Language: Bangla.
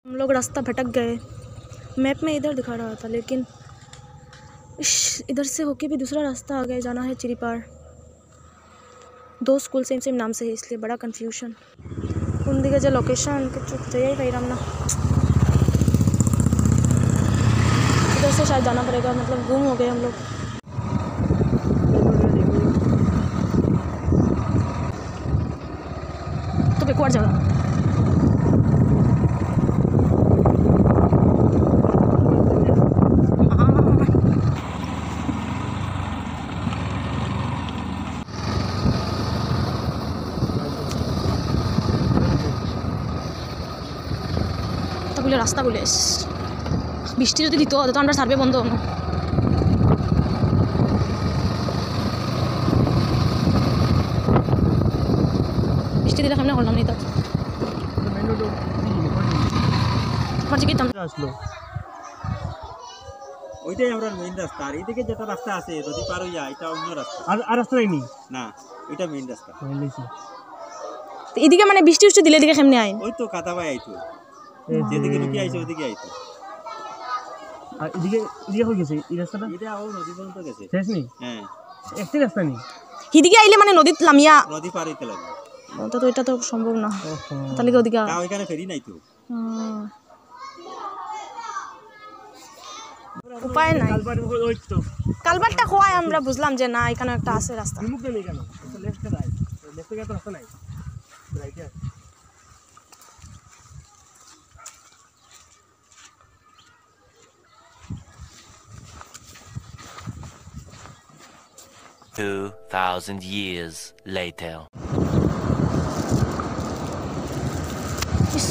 हम लोग रास्ता भटक गए। मैप में इधर दिखा रहा था लेकिन इधर से होके भी दूसरा रास्ता आ गया। जाना है चिरीपार। दो स्कूल सेम सेम नाम से है इसलिए बड़ा कन्फ्यूजन। उनके जो लोकेशन चाहिए भाई रामना इधर से शायद जाना पड़ेगा। मतलब गुम हो गए हम लोग। तो बेकार जगह রাস্তা বলে বৃষ্টি যদি দিত তো আমরা সার্ভে বন্ধ হলো। বৃষ্টি দিলে কেমন করলাম এটা আসলো ওইটাই আমরা মেইন রাস্তা। আর এইদিকে যেটা রাস্তা আছে যদি পার হইয়া এটা অন্য রাস্তা। আর রাস্তা নেই না, এটা মেইন রাস্তা। এদিকে মানে বৃষ্টি উষ্টি দিলে দিকে কেমনে আইন? ওই তো কাদা ভাই আইতো যেদিকে লুকিয়ে আইছে ওইদিকে আইতো। আর এদিকে এদিকে হয়ে গেছে এই রাস্তাটা। এটা ও নদী পর্যন্ত গেছে শেষ নেই। হ্যাঁ একটি রাস্তা নেই। এদিকে আইলে মানে নদীত লামিয়া নদী পার হইতে লাগবে। ওটা তো এটা তো সম্ভব না। তাহলে কি ওদিকে ওইখানে ফেরি নাই তো। উপায় নাই। কালবারটা খোয়াই আমরা বুঝলাম যে না এখানে একটা আছে রাস্তা। লেফটে রাইট লেফটে গেলে রাস্তা নাই রাইটে। 2,000 years later. Is